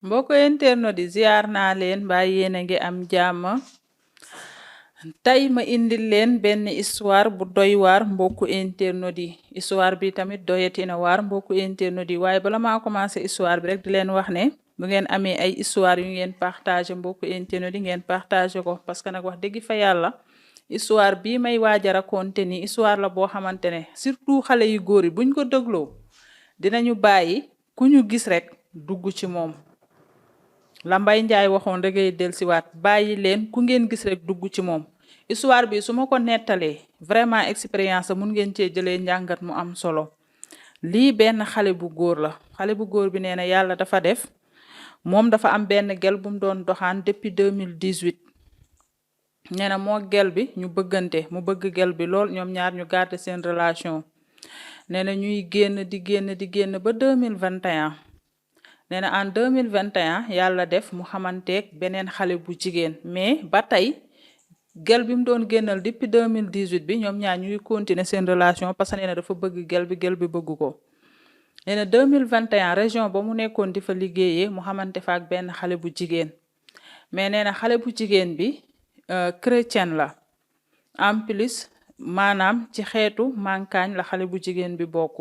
mbokk internet di ziar naa leen mbaa yéen a ngi am jàmm tey ma indil leen benn histoire bu doy waar mbokku internet yi histoire bi tamit doyatina waar mbokku internet yi waaye bala maa commencé histoire bi rek di leen wax ne bu ngeen amee ay histoire yu ngeen partagé mbokku internet yi ngeen partagé ko parce que nag wax dëgg fa yàlla histoire bii may waaj a raconté ni histoire la boo xamante ne surtout xale yu góor yi buñ ko dégloo dinañu bàyyi ku ñu gis rek dugg ci moom la Mbay Njaay waxoon rek ay dellusiwaat bàyyi leen ku ngeen gis rek dugg ci moom histoire bi su ma ko nettalee vraiment expérience mun ngeen cee jëlee njàngat mu am solo lii benn xale bu góor la xale bu góor bi nee na yàlla dafa def moom dafa am benn gel bu mu doon doxaan depuis 2018 nee na moo gel bi ñu bëggante mu bëgg gel bi lool ñoom ñaar ñu garder seen relation nee na ñuy génn di génn ba 2021 nee na en 2021 yàlla def mu xamanteeg beneen xale bu jigéen mais ba tey gel bi mu doon génnal depuis 2018 bi ñoom ñaar ñuy continuer seen relation parce que nee na dafa bëgg gel bi bëgg ko nee na 2021 région ba mu nekkoon di fa liggéeyee mu xamante fa ak benn xale bu jigéen mais nee na xale bu jigéen bi chrétienne la en plus maanaam ci xeetu mankaañ la xale bu jigéen bi bokk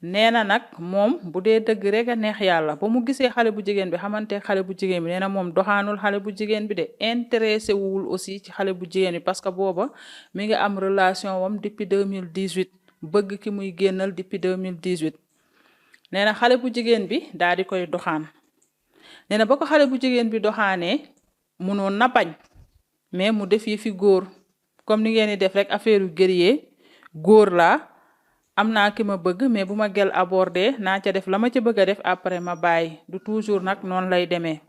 nee na nag moom bu dee dëgg rek a neex yàlla ba mu gisee xale bu jigéen bi xamante xale bu jigéen bi nee na moom doxaanul xale bu jigéen bi de intéressé wul aussi ci xale bu jigéen bi parce que booba mi ngi am relation wam depuis 2018 bëgg ki muy génnal depuis 2018 nee na xale bu jigéen bi daal di koy doxaan nee na ba ko xale bu jigéen bi doxaanee munoon na bañ mais mu def yi fi góor comme ni ngeen di def rek affaire yu guerrier góor laa am naa ki ma bëgg mais bu ma gel abordé naa ca def la ma ca bëgg a def après ma bàyyi du toujours nag noonu lay demee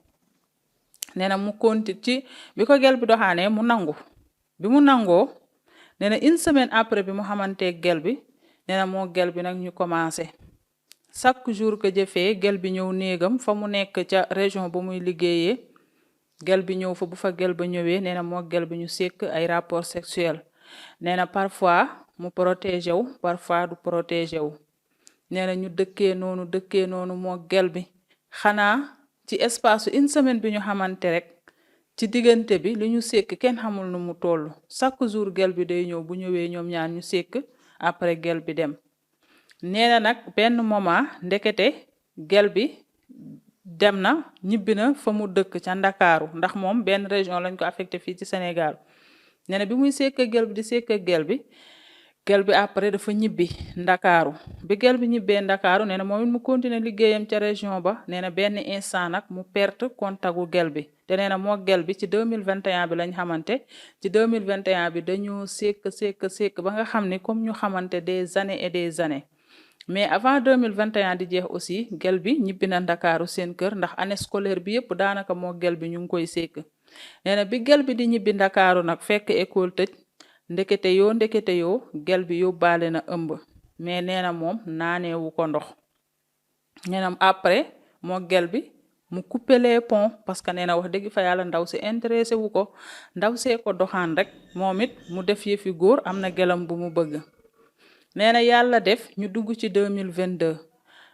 nee na mu continue ci bi ko gel bi doxaanee mu nangu bi mu nangoo nee na une semaine après bi mu xamantee gel bi nee na moo gel bi nag ñu commencé chaque jour que jëfee gel bi ñëw néegam fa mu nekk ca région ba muy liggéeyee gel bi ñëw fa bu fa gel ba ñëwee nee na moo gel bi ñu sekk ay rapport sexuel nee na parfois mu protégé wu parfois du protégé wu nee na ñu dëkkee noonu moo gel bi xanaa ci espace une semaine bi ñu xamante rek ci diggante bi li ñu sekk kenn xamul nu mu toll chaque jour gel bi day ñëw bu ñëwee ñoom ñaar ñu sekk après gel bi dem nee na nag benn moment ndekete gel bi dem na ñibbi na fa mu dëkk ca Ndakaaru ndax moom benn région lañ ko affecté fii ci Sénégal nee na bi muy sekk gel bi di sekk gel bi après dafa ñibbi Ndakaaru bi gel bi ñibbee Ndakaaru nee na moom it mu continuer liggéeyam ca région ba nee na benn instant nag mu perte contact gu gel bi te nee na moo gel bi ci 2021 bi lañ xamante ci 2021 bi dañoo sekk ba nga xam ne comme ñu xamante des années et des années mais avant 2021 di jeex aussi gel bi ñibbi na Ndakaaru seen kër ndax année scolaire bi yëpp daanaka moo gel bi ñu ngi koy sekk nee na bi gel bi di ñibbi Ndakaaru nag fekk école tëj ndekete yoo gel bi yóbbaale na ëmb mais nee na moom naaneewu ko ndox nee na après moo gel bi mu coupé les ponts parce que nee na wax dëgg fa yàlla ndaw si intéressé wu ko ndaw see ko doxaan rek moom it mu def yëfi góor am na gelam bu mu bëgg nee na yàlla def ñu dugg ci 2022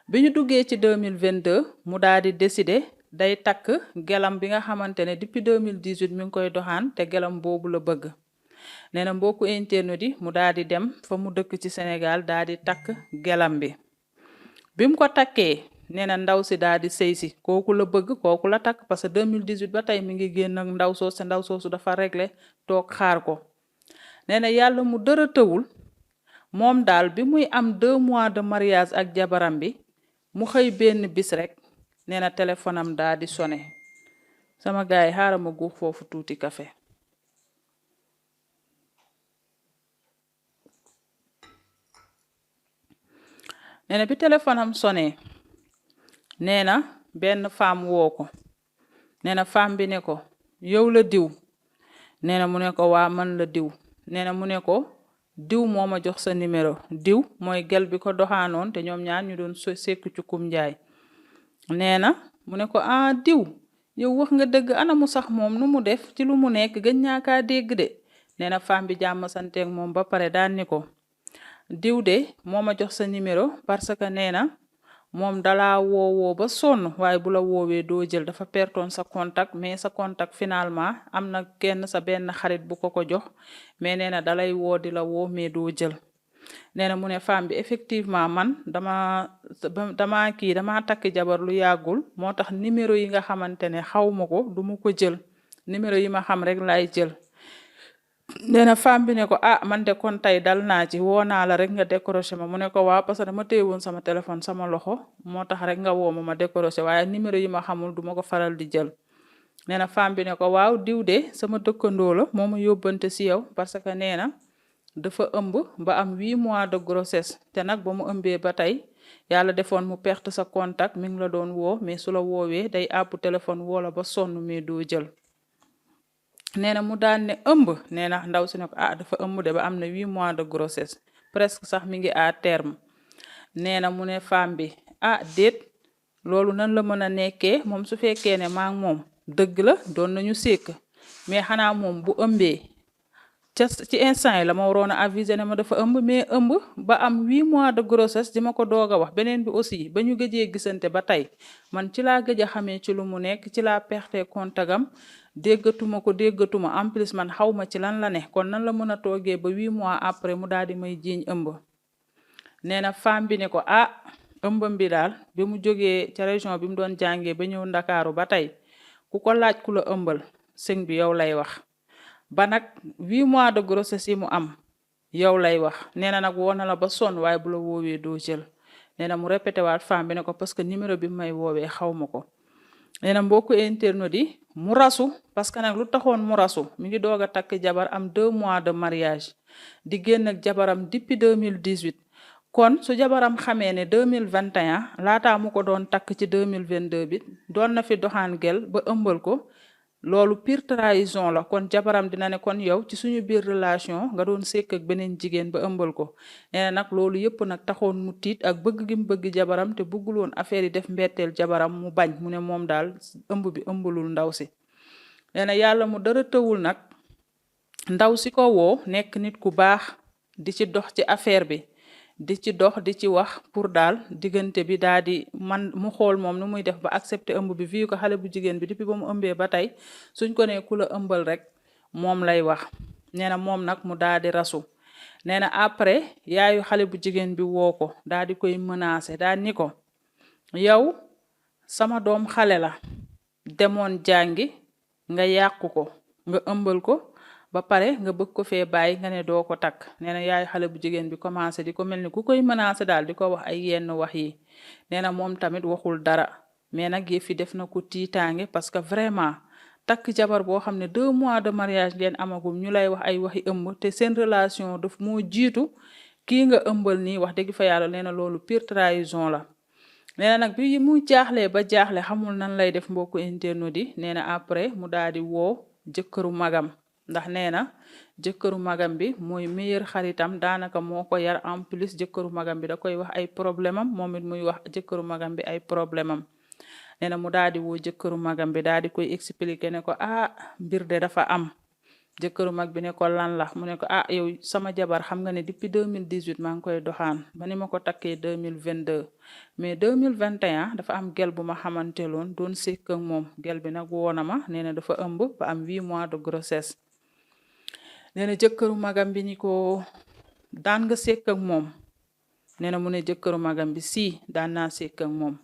bi ñu duggee ci 2022 mu daal di décider day takk gelam bi nga xamante ne depuis 2018 mi ngi koy doxaan te gelam boobu la bëgg nee na mbokku internet yi mu daal di dem fa mu dëkk ci Sénégal daal di takk gelam bi mu ko takkee nee na ndaw si daal di sëy si kooku la bëgg kooku la takk parce que 2018 ba tey mi ngi génn ak ndaw soosu te ndaw soosu dafa réglé toog xaar ko nee na yàlla mu dara tëwul moom daal bi muy am 2 mois de mariage ak jabaram bi mu xëy benn bis rek nee na téléphone am daal di sonné sama gaay yi xaaral ma guux foofu tuuti café nee na bi téléphone am sonné nee na benn femme woo ko nee na femme bi ne ko yow la diw nee na mu ne ko waa man la diw nee na mu ne ko diw moo ma jox sa numéro diw mooy gel bi ko doxaanoon te ñoom ñaar ñu doon sekk cukkum njaay nee na mu ne ko diw yow wax nga dëgg ana mu sax moom nu mu def ci lu mu nekk gën ñaakaa dégg de nee na femme bi jàmm santeeg moom ba pare daan ni ko diw de moo ma jox sa numéro parce que nee na moom dalaa woowoo ba sonn waaye bu la woowee doo jël dafa pertoon sa contact mais sa contact finalement am na kenn sa benn xarit bu ko jox mais nee na dalay woo di la woo mais doo jël nee na mu ne femme bi effectivement man dama takk jabar lu yàggul moo tax numéro yi nga xamante ne xaw ma ko du ma ko jël numéro yi ma xam rek laay jël nee na femme bi ne ko man de kon tey dal naa ci woo naa la rek nga décroché ma mu ne ko waaw parce que dama téye woon sama téléphone sama loxo moo tax rek nga woo ma décroché waaye numéro yi ma xamul duma ko faral di jël nee na femme bi ne ko waaw diw de sama dëkkandoo la moo ma yóbbante si yow parce que nee na dafa ëmb ba am 8 mois de grossesse te nag ba mu ëmbee ba tey yàlla defoon mu perte sa contact mi ngi la doon woo mais su la woowee day àpp téléphone woo la ba sonn mais doo jël nee na mu daan ne ëmb nee na ndaw si ne ko dafa ëmb de ba am na 8 mois de grossesse presque sax mi ngi à terme nee na mu ne femme bi déet loolu nan la mën a nekkee moom su fekkee ne maa ngi moom dëgg la doon nañu sekk mais xanaa moom bu ëmbee ci instant yi la ma waroon a aviser ne ma dafa ëmb mais ëmb ba am 8 mois de grossesse di ma ko doog a wax beneen bi aussi ba ñu gëjee gisante ba tey man ci laa gëj a xamee ci lu mu nekk ci laa perte contagam déggatuma en plus man xaw ma ci lan la ne kon nan la mën a toogee ba 8 mois après mu daal di may jiiñ ëmb nee na femme bi ne ko ëmbam bi daal bi mu jógee ca région bi mu doon jàngee ba ñëw Ndakaaru ba tey ku ko laaj ku la ëmbal sëñ bi yow lay wax ba nag 8 mois de grossesse yi mu am yow lay wax nee na nag woo na la ba sonn waaye bu la woowee doo jël nee na mu répété waat femme bi ne ko parce que numéro bi may woowee xaw ma ko nee na mbokku internaute yi mu rasu parce que nag lu taxoon mu rasu mi ngi doog a takk jabar am 2 mois de mariage di génn ak jabaram depuis 2018 kon su jabaram xamee ne 2021 laataa mu ko doon takk ci 2022 bi doon na fi doxaan gel ba ëmbal ko loolu pire trahison la kon jabaram dina ne kon yow ci suñu biir relation nga doon sekk ak beneen jigéen ba ëmbal ko nee na nag loolu yëpp nag taxoon mu tiit ak bëgg gi mu bëgg jabaram te bëggul woon affaire yi def mbetteel jabaram mu bañ mu ne moom daal ëmb bi ëmbalul ndaw si nee na yàlla mu dara tëwul nag ndaw si ko woo nekk nit ku baax di ci dox ci affaire bi di ci dox di ci wax pour daal diggante bi daal di man mu xool moom nu muy def ba accepter ëmb bi vu ko xale bu jigéen bi depuis ba mu ëmbee ba tey suñ ko nee ku la ëmbal rek moom lay wax nee na moom nag mu daal di rasu nee na après yaayu xale bu jigéen bi woo ko daal di koy menacer daal ni ko yow sama doom xale la demoon jàngi nga yàqu ko nga ëmbal ko ba pare nga bëgg ko fee bàyyi nga ne doo ko takk nee na yaayu xale bu jigéen bi commencé di ko mel ni ku koy menacé daal di ko wax ay yenn wax yi nee na moom tamit waxul dara mais nag yëf yi def na ko tiitaange parce que vraiment takk jabar boo xam ne 2 mois de mariage ngeen amagum ñu lay wax ay waxi ëmb te seen relation daf moo jiitu kii nga ëmbal nii wax dëgg fa yàlla nee na loolu pire trahison la nee na nag bi mu jaaxlee ba jaaxle xamul nan lay def mbokku internaute yi nee na après mu daal di woo jëkkëru magam ndax nee na jëkkëru magam bi mooy meilleur xaritam daanaka moo ko yar en plus jëkkëru magam bi da koy wax ay problème am moom it muy wax jëkkëru magam bi ay problème am nee na mu daal di woo jëkkëru magam bi daal di koy expliquer ne ko mbir de dafa am jëkkëru mag bi ne ko lan la mu ne ko yow sama jabar xam nga ne depuis 2018 maa ngi koy doxaan ba ni ma ko takkee 2022 mais 2021 dafa am gel bu ma xamante loon doon sekk ak moom gel bi nag woona ma nee na dafa ëmb ba am 8 mois de grossesse nee na jëkkëru magam bi ni ko daan nga sekk ak moom nee na mu ne jëkkëru magam bi daan naa sekk ak moom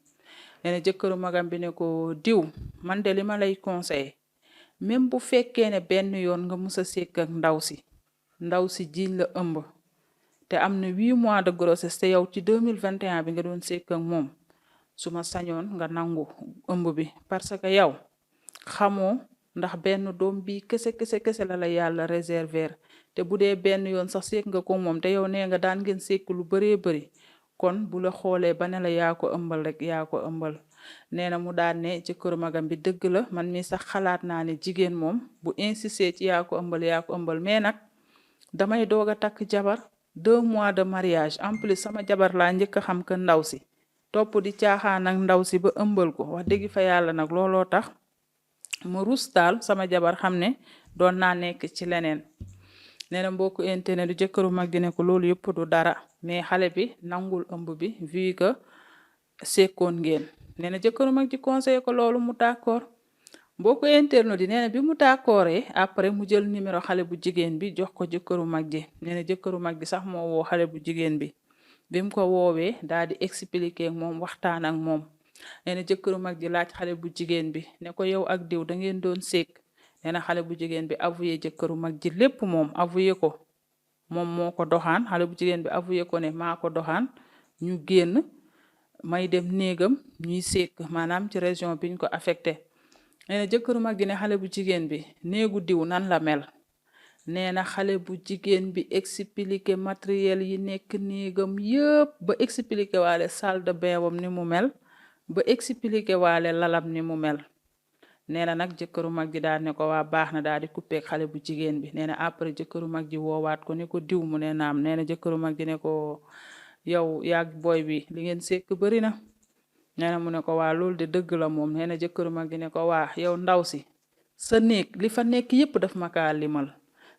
nee na jëkkëru magam bi ne ko diw man de li ma lay conseillé même bu fekkee ne benn yoon nga musa sekk ak ndaw si jiiñ la ëmb te am na 8 mois de grossesse te yow ci 2021 bi nga doon sekk ak moom su ma sañoon nga nangu ëmb bi parce que yow xamoo ndax benn doom bi kese la yàlla réserver te bu dee benn yoon sax sekk nga ko moom te yow nee nga daan ngeen sekk lu bëree bëri kon bu la xoolee ba ne la yaa ko ëmbal rek yaa ko ëmbal nee na mu daan ne ci kër magam bi dëgg la man mi sax xalaat naa ne jigéen moom bu insisté ci yaa ko ëmbal mais nag damay doog a takk jabar 2 mois de mariage en plus sama jabar laa njëkk a xam que ndaw si topp di caaxaan ak ndaw si ba ëmbal ko wax dëgg fa yàlla nag looloo tax ma rus daal sama jabar xam ne doon naa nekk ci leneen nee na mbokku internet du jëkkëru mag gi ne ko loolu yëpp du dara mais xale bi nangul ëmb bi vu que sekkoon ngeen nee na jëkkëru mag ji conseillé ko loolu mu d'accord mbokku internet di nee na bi mu d'accordé après mu jël numéro xale bu jigéen bi jox ko jëkkëru mag ji nee na jëkkëru mag ji sax moo woo xale bu jigéen bi bi mu ko woowee daal di expliquer ak moom waxtaan ak moom nee na jëkkëru mag ji laaj xale bu jigéen bi ne ko yow ak diw da ngeen doon sekk nee na xale bu jigéen bi avoué jëkkëru mag ji lépp moom avoué ko moom moo ko doxaan xale bu jigéen bi avoué ko ne maa ko doxaan ñu génn may dem néegam ñuy sekk maanaam ci région biñ ko affecté nee na jëkkëru mag ji ne xale bu jigéen bi néegu diw nan la mel nee na xale bu jigéen bi expliqué matériel yi nekk néegam yëpp ba expliqué waale salle de bain wam ni mu mel ba expliqué waale lalam ni mu mel nee na nag jëkkëru mag ji daal ne ko waa baax na daal di coupé ak xale bu jigéen bi nee na après jëkkëru mag ji woowaat ko ne ko diw mu ne naam nee na jëkkëru mag ji ne ko yow yaag booy bi li ngeen sekk bëri na nee na mu ne ko waa loolu de dëgg la moom nee na jëkkëru mag ji ne ko waa yow ndaw si sa néeg li fa nekk yépp daf ma kaa limal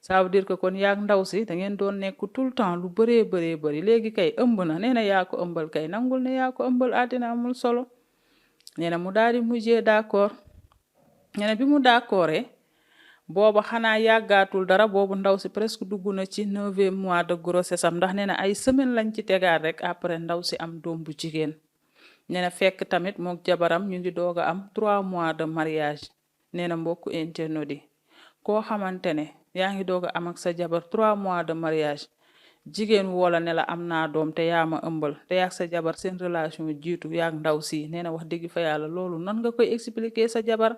ça veut dire que kon yaag ndaw si da ngeen doon nekk tout le temps lu bëree bëri léegi kay ëmb na nee na yaa ko ëmbal kay nangul ne yaa ko ëmbal àddina amul solo nee na mu daal di mujjee d'accord nee na bi mu d'accordé booba xanaa yàggaatul dara boobu ndaw si presque dugg na ci 9e mois de grossesse am ndax nee na ay semaine lañ ci tegaat rek après ndaw si am doom bu jigéen nee na fekk tamit mook jabaram ñu ngi doog a am 3 mois de mariage nee na mbokku internet yi koo xamante ne yaa ngi doog a am ak sa jabar 3 mois de mariage jigéen woola ne la am naa doom te yaa ma ëmbal te yaag sa jabar seen relation jiitu yaag ndaw si nee na wax dëgg fa yàlla loolu nan nga koy expliquer sa jabar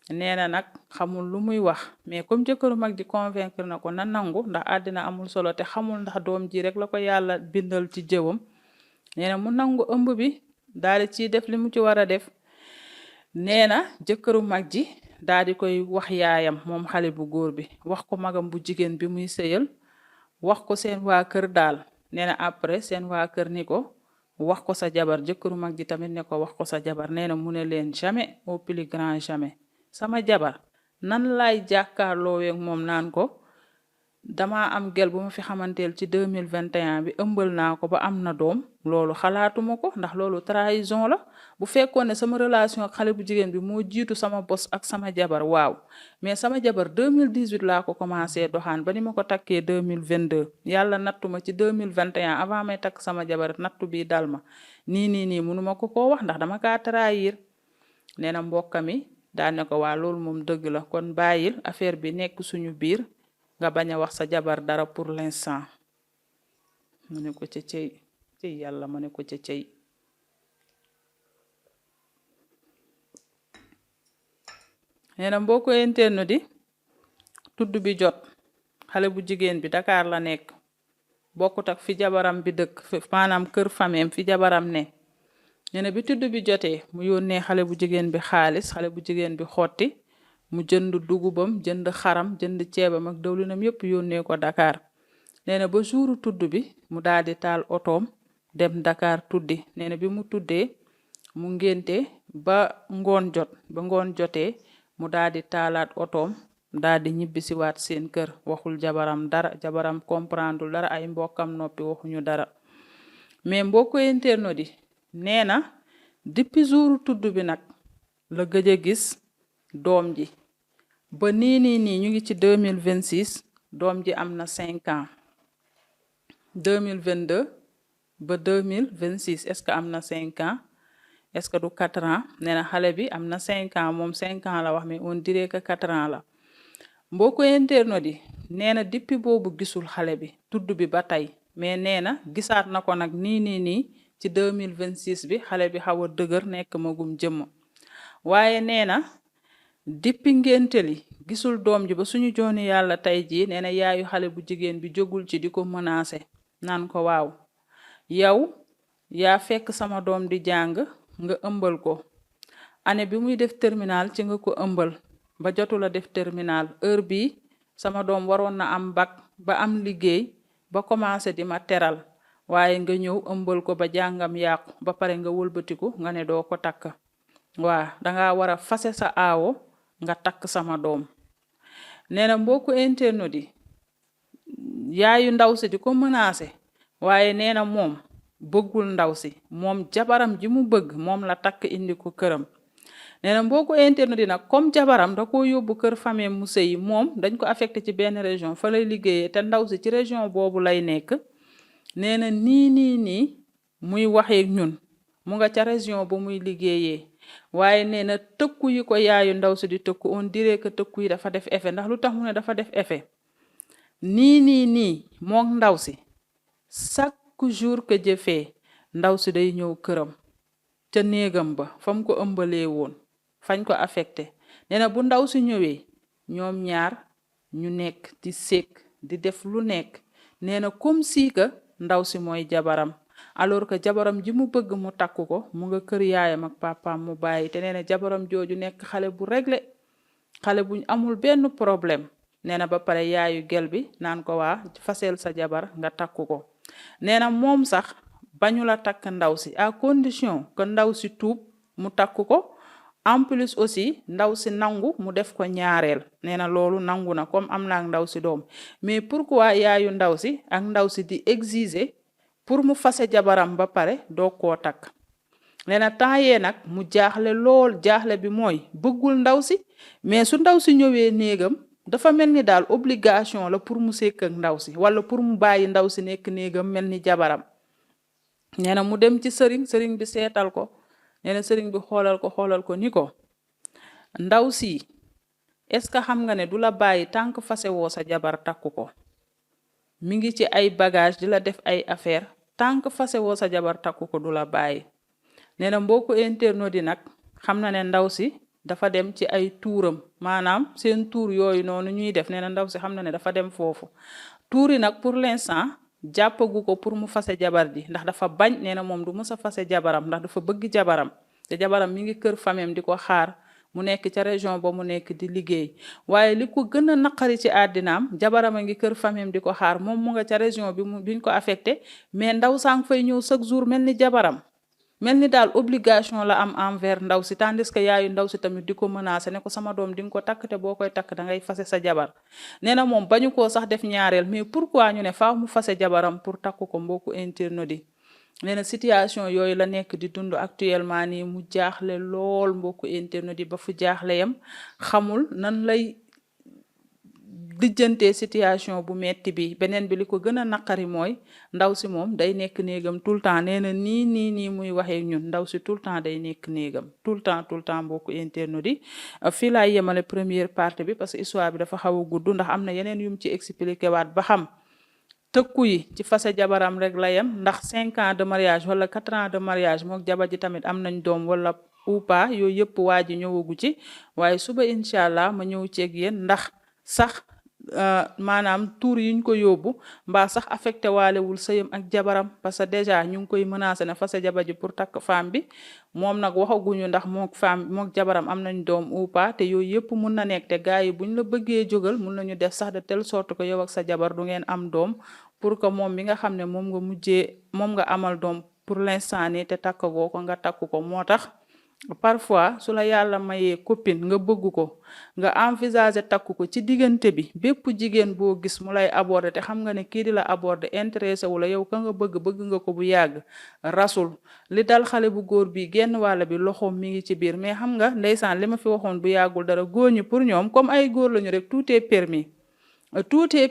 nee na nag xamul lu muy wax mais comme jëkkëru mag ji convaincre na ko na nangu ndax àddina amul solo te xamul ndax doom ji rek la ko yàlla bindal ci jëwam nee na mu nangu ëmb bi daal di ciy def li mu ci war a def nee na jëkkëru mag ji daal di koy wax yaayam moom xale bu góor bi wax ko magam bu jigéen bi muy sëyal wax ko seen waa kër daal nee na après seen waa kër ni ko wax ko sa jabar jëkkëru mag ji tamit ne ko wax ko sa jabar nee na mu ne leen jamais au plus grand jamais sama jabar nan laay jàkkaarloo ak moom naan ko dama am gel bu ma fi xamanteel ci 2021 bi ëmbal naa ko ba am na doom loolu xalaatuma ko ndax loolu trahison la bu fekkoon ne sama relation ak xale bu jigéen bi moo jiitu sama bos ak sama jabar waaw mais sama jabar 2018 laa ko commencé doxaan ba ni ma ko takkee 2022 yàlla nattu ma ci 2021 avant may takk sama jabar nattu bi dal ma nii mënuma ko koo wax ndax dama kaa trahir nee na mbokkami daal ne ko waa loolu moom dëgg la kon bàyyil affaire bi nekk suñu biir nga bañ a wax sa jabar dara pour l'instant mu ne ko ca cëy yàlla ma ne ko ca cëy nee na mboo ko internet di tudd bi jot xale bu jigéen bi Dakar la nekk bokkut ak fi jabaram bi dëkk maanaam kër fameem fi jabaram ne nee na bi tudd bi jotee mu yónnee xale bu jigéen bi xaalis xale bu jigéen bi xotti mu jënd dugubam jënd xaram jënd ceebam ak dawlinam yépp yónnee ko Dakar nee na ba jouru tudd bi mu daal di taal otoom dem Dakar tuddi nee na bi mu tuddee mu ngénte ba ngoon jotee mu daal di taalaat otoom daal di ñibbisiwaat seen kër waxul jabaram dara jabaram comprendre dara ay mbokkam noppi waxuñu dara mais mbokku internet di nee na depuis jouru tudd bi nag la gëj a gis doom ji ba nii ñu ngi ci 2026 doom ji am na 5 ans 2022 ba 2026 est-ce que am na 5 ans est-ce que du 4 ans nee na xale bi am na 5 ans moom 5 ans la wax mais on dirait que 4 ans la mbokku internet yi nee na depuis boobu gisul xale bi tudd bi ba tey mais nee na gisaat na ko nag nii ci 2026 bi xale bi xaw a dëgër nekk magum jëmm waaye nee na depuis ngénte li gisul doom ji ba suñu jooni yàlla tey jii nee na yaayu xale bu jigéen bi jógul ci di ko menacé naan ko waaw yow yaa fekk sama doom di jàng nga ëmbal ko année bi muy def terminal ci nga ko ëmbal ba jotul a def terminal heure bi sama doom waroon na am bac ba am liggéey ba commencé di ma teral waaye nga ñëw ëmbal ko ba jàngam yàqu ba pare nga wëlbatiku nga ne doo ko takk waa danga war a fase sa aawo nga takk sama doom nee na mbokku internet yi yaayu ndaw si di ko menacé waaye nee na moom bëggul ndaw si moom jabaram ji mu bëgg moom la takk indi ko këram nee na mbokku internet yi nag comme jabaram da koo yóbbu kër famille mu sëyi moom dañ ko affecté ci benn région fa lay liggéeyee te ndaw si ci région boobu lay nekk nee na nii muy waxee ñun mu nga ca région ba muy liggéeyee waaye nee na tëkku yi ko yaayu ndaw si di tëkku on dirait que tëkku yi dafa def effet ndax lu tax mu ne dafa def effet nii mook ndaw si chaque jour que jëfee ndaw si day ñëw këram ca néegam ba fa mu ko ëmbalee woon fañ ko affecté nee na bu ndaw si ñëwee ñoom ñaar ñu nekk di sekk di def lu nekk nee na comme si que ndaw si mooy jabaram alors que jabaram ji mu bëgg mu takku ko mu nga kër yaayam ak papaam mu bàyyi te nee na jabaram jooju nekk xale bu réglé xale buñ amul benn problème nee na ba pare yaayu gel bi naan ko waa fasel sa jabar nga takku ko nee na moom sax bañu la takk ndaw si à condition que ndaw si tuub mu takku ko en plus aussi ndaw si nangu mu def ko ñaareel nee na loolu nangu na comme am na ak ndaw si doom mais pourquoi yaayu ndaw si ak ndaw si di exiger pour mu fase jabaram ba pare doo koo takk nee na temps yee nag mu jaaxle lool jaaxle bi mooy bëggul ndaw si mais su ndaw si ñëwee néegam dafa mel ni daal obligation la pour mu sekk ak ndaw si wala pour mu bàyyi ndaw si nekk néegam mel ni jabaram nee na mu dem ci sëriñ bi seetal ko nee na sëriñ bi xoolal ko ni ko ndaw si est-ce que xam nga ne du la bàyyi tant que fase woo sa jabar takku ko mi ngi ci ay bagage di la def ay affaire tant que fase woo sa jabar takku ko du la bàyyi nee na mbokku internet di nag xam na ne ndaw si dafa dem ci ay tuuram maanaam seen tuur yooyu noonu ñuy def nee na ndaw si xam na ne dafa dem foofu tuur yi nag pour l'instant jàppagu ko pour mu fase jabar ji ndax dafa bañ nee na moom du mës a fase jabaram ndax dafa bëgg jabaram te jabaram mi ngi kër famem di ko xaar mu nekk ca région ba mu nekk di liggéey waaye li ko gën a naqari ci àddinaam jabaram a ngi kër famem di ko xaar moom mu nga ca région biñ ko affecté mais ndaw sang fay ñëw chaque jour mel ni jabaram mel ni daal obligation la am envers ndaw si tandis que yaayu ndaw si tamit di ko menacé ne ko sama doom di nga ko takk te boo koy takk da ngay fase sa jabar nee na moom bañu koo sax def ñaareel mais pourquoi ñu ne faaw mu fase jabaram pour takk ko mbokku internet yi nee na situation yooyu la nekk di dund actuellement nii mu jaaxle lool mbokku internet yi ba fu jaaxle yam xamul nan lay lijjantee situation bu metti bi beneen bi li ko gën a naqari mooy ndaw si moom day nekk néegam tout le temps nee na nii muy waxee ñun ndaw si tout le temps day nekk néegam tout le temps mbokku internet yi fii laay yemale première partie bi parce que histoire bi dafa xaw a gudd ndax am na yeneen yum ci expliqué waat ba xam tëkku yi ci fase jabaram rek la yem ndax 5 ans de mariage wala 4 ans de mariage mook jabar ji tamit am nañ doom wala ou pas yooyu yëpp waa ji ñëwagu ci waaye suba incha allah ma ñëw ceeg yéen ndax sax maanaam tuur yiñ ko yóbbu mbaa sax affecté waalewul sëyam ak jabaram parce que déjà ñu ngi koy menacé ne fase jabar ji pour takk femme bi moom nag waxaguñu ndax mook jabaram am nañ doom ou pas te yooyu yëpp mun na nekk te gars yi buñ la bëggee jógal mun nañu def sax de telle sorte que yow ak sa jabar du ngeen am doom pour que moom mi nga xam ne moom nga amal doom pour l'instant nii te takkagoo ko nga takku ko moo tax parfois su la yàlla mayee copine nga bëgg ko nga envisager takku ko ci diggante bi bépp jigéen boo gis mu lay aborder te xam nga ne kii di la aborder intéressé wu la yow ka nga bëgg nga ko bu yàgg rasul li dal xale bu góor bi genn wàll bi loxoom mi ngi ci biir mais xam nga ndeysaan li ma fi waxoon bu yàggul dara góor ñi pour ñoom comme ay góor lañu rek tout est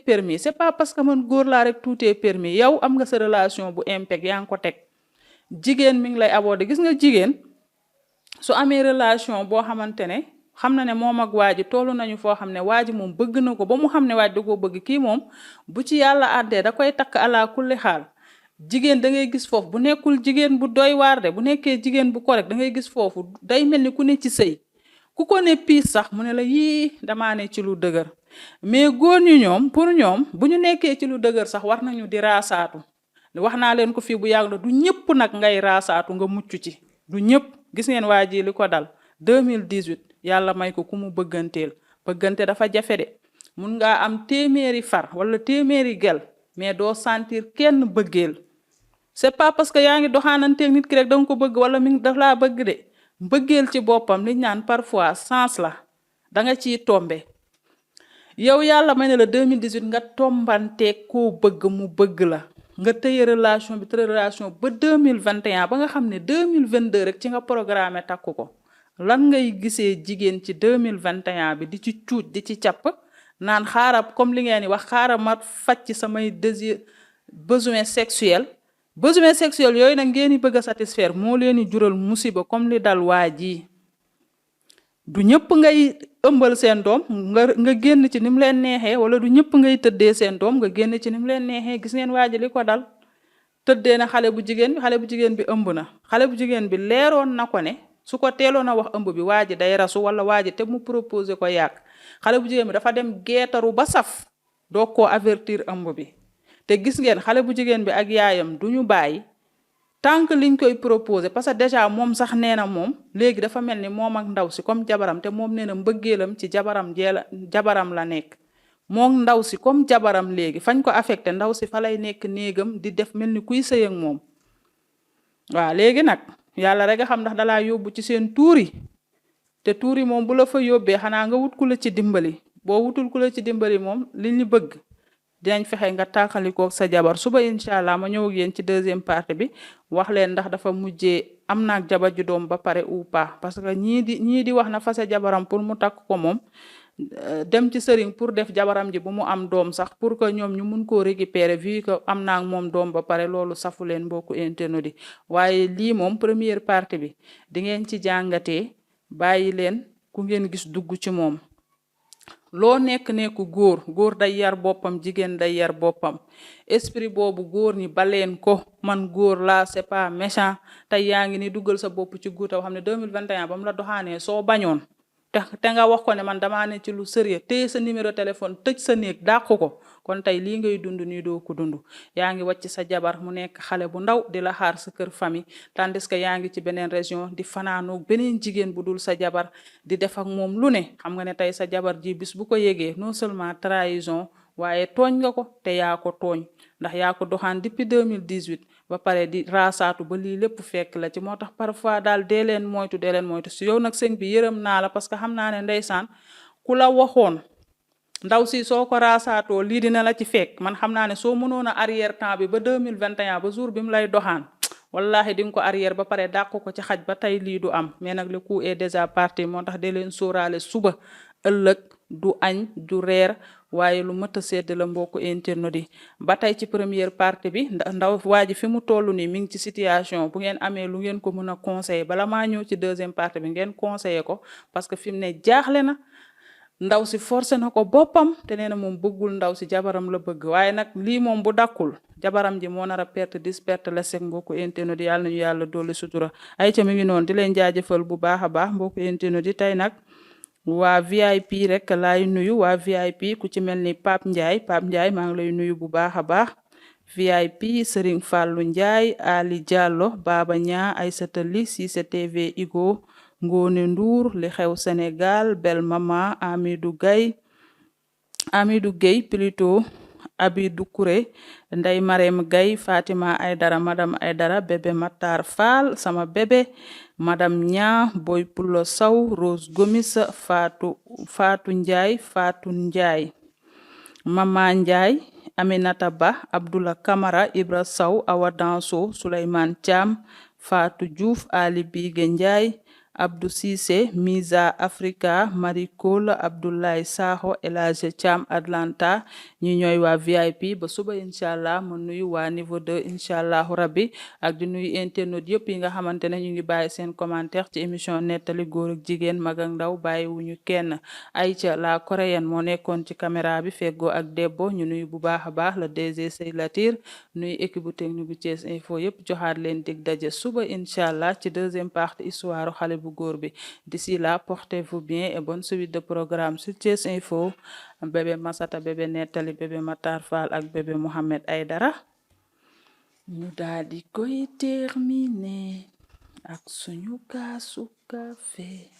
permis c'est pas parce que man góor laa rek tout est permis yow am nga sa relation bu impec yaa ngi ko teg jigéen mi ngi lay aborder gis nga jigéen su amee relation boo xamante ne xam na ne moom ak waa ji tollu nañu foo xam ne waa ji moom bëgg na ko ba mu xam ne waa ji da koo bëgg kii moom bu ci yàlla àddee da koy takk ala kulli xaal jigéen da ngay gis foofu bu nekkul jigéen bu doy waar de bu nekkee jigéen bu correct da ngay gis foofu day mel ni ku ne ci sëy ku ko ne piis sax mu ne la yii damaa ne ci lu dëgër mais góor ñu ñoom pour ñoom bu ñu nekkee ci lu dëgër sax war nañu di raasaatu wax naa leen ko fii bu yàgg la du ñëpp nag ngay raasaatu nga mucc ci du ñëpp gis ngeen waa ji li ko dal 2018 yàlla may ko ku mu bëgganteel bëggante dafa jafe de mun ngaa am téeméeri far wala téeméeri gel mais doo sentir kenn bëggeel c'est pas parce que yaa ngi doxaananteeg nit ki rek danga ko bëgg wala mi daf laa bëgg de mbëggeel ci boppam li ñu naan parfois sens la da nga ciy tombe yow yàlla may ne la 2018 nga tombanteeg koo bëgg mu bëgg la nga tëye relation bi tëye relation ba 2021 ba nga xam ne 2022 rek ci nga programme takku ko lan ngay gisee jigéen ci 2021 bi di ci cuuj di ci capp naan xaaral comme li ngeen di wax xaaral ma faj ci samay désir besoin sexuel yooyu nag ngeen di bëgg a satisfaire moo leen di jural musiba comme li dal waa ji du ñëpp ngay ëmbal seen doom nga génn ci ni mu leen neexee wala du ñëpp ngay tëddee seen doom nga génn ci ni mu leen neexee gis ngeen waa ji li ko dal tëddee na xale bu jigéen bi ëmb na xale bu jigéen bi leeroon na ko ne su ko teeloon a wax ëmb bi waa ji day rasu wala waa ji te mu proposé ko yàq xale bu jigéen bi dafa dem geetaru ba saf doo koo avertir ëmb bi te gis ngeen xale bu jigéen bi ak yaayam du ñu bàyyi tant que liñ koy proposé parce que déjà moom sax nee na moom léegi dafa mel ni moom ak ndaw si comme jabaram te moom nee na mbëggeelam ci jabaram la nekk moom ndaw si comme jabaram léegi fañ ko affecté ndaw si fa lay nekk néegam di def mel ni kuy sëy ak moom waaw léegi nag yàlla rek a xam ndax dalaa yóbbu ci seen tuuri te tuuri moom bu la fa yóbbee xanaa nga wut ku la ci dimbali boo wutul ku la ci dimbali moom li ñu bëgg dinañ fexe nga tàqalikoog sa jabar suba incha allah ma ñëw ak yéen ci deuxième partie bi wax leen ndax dafa mujjee am naag jabar ju doom ba pare ou pas parce que ñii di wax na fase jabaram pour mu takk ko moom dem ci sëriñ pour def jabaram ji bu mu am doom sax pour que ñoom ñu mun koo récupérer vu que am naag moom doom ba pare loolu safu leen mbokku internet yi waaye lii moom première partie bi di ngeen ci jàngatee bàyyi leen ku ngeen gis dugg ci moom loo nekk góor day yar boppam jigéen day yar boppam esprit boobu góor ñi baleen ko man góor la c'est pas méchant tey yaa ngi ni duggal sa bopp ci góor te xam ne 2021 ba mu la doxaanee soo bañoon te nga wax ko ne man damaa ne ci lu sérieux téye sa numéro téléphone tëj sa néeg dàq ko kon tey lii ngay dund nii doo ko dund yaa ngi wàcc sa jabar mu nekk xale bu ndaw di la xaar sa kër famille tandis que yaa ngi ci beneen région di fanaanoog beneen jigéen bu dul sa jabar di def ak moom lu ne xam nga ne tey sa jabar ji bis bu ko yégee non seulement trahison waaye tooñ nga ko te yaa ko tooñ ndax yaa ko doxaan depuis 2018 ba pare di raasaatu ba lii lépp fekk la ci moo tax parfois daal dee leen moytu si yow nag sëñ bi yërëm naa la parce que xam naa ne ndeysaan ku la waxoon ndaw si soo ko raasaatoo lii dina la ci fekk man xam naa ne soo mënoon a arrière temps bi ba 2021 ba jour bi mu lay doxaan wallahi di nga ko arrière ba pare dàq ko ci xaj ba tey lii du am mais nag le coup est déjà parti moo tax dee leen sóoraale suba ëllëg du añ du reer waaye lu mët a sedd la mbokku internet yi ba tey ci première partie bi ndaw waa ji fi mu toll nii mi ngi ci situation bu ngeen amee lu ngeen ko mën a conseiller bala maa ñëw ci deuxième partie bi ngeen conseiller ko parce que fi mu ne jaaxle na ndaw si forcé na ko boppam te nee na moom bëggul ndaw si jabaram la bëgg waaye nag lii moom bu dakkul jabaram ji moo nar a perte la seg mbokku internet yi yàlla nañu yàlla dolli sutura ay ca mi ngi noonu di leen jaajëfal bu baax a baax mbokku internet yi tey nag waa VIP rek laay nuyu waa VIP ku ci mel ni Pape Ndiaye maa ngi lay nuyu bu baax a baax VIP Serigne Fallou Ndiaye Ali Diallo Baba Nia Aïssata Ly Cissé TV Igo Ngone Ndour li xew Sénégal Belle Mama Amidou Gueye plutôt Abidou Kouré Ndeye Marème Gaye Fatima Aydara Madame Aydara bébé Matar Fall sama bébé Madame Nia Boy Pulo Sow Rose Gomis Fatou Ndiaye Mama Ndiaye Aminata Ba Abdoula Camara Ibra Sow Awa Danso Souleymane Thiam Fatou Diouf Ali Bigué Ndiaye Abdou Cissé Misa Africa Marie Cole Abdoulaye Sakho Elage Thiam Atlanta ñi ñooy waa VIP ba suba incha allah ma nuyu waa niveau 2 incha allahu rabbi ak di nuyu internet yëpp yi nga xamante ne ñu ngi bàyyi seen commentaire ci émission nettali góor ak jigéen mag ak ndaw bàyyi wuñu kenn Aïcha la coréenne moo nekkoon ci caméra bi feggoo ak Debbo ñu nuyu bu baax a baax la DG Sey Latir nuyu équipe bu technique bu Thiès Info yëpp joxaat leen dig daje suba incha allah ci deuxième partie histoire xale bu góor bi d'ici là portez-vous bien et bonne suite de programme sur Thiès Info bébé Massata bébé Nettali bébé Matar Fall ak bébé Mohamed Aydara ñu daal di koy terminer ak suñu kaasu café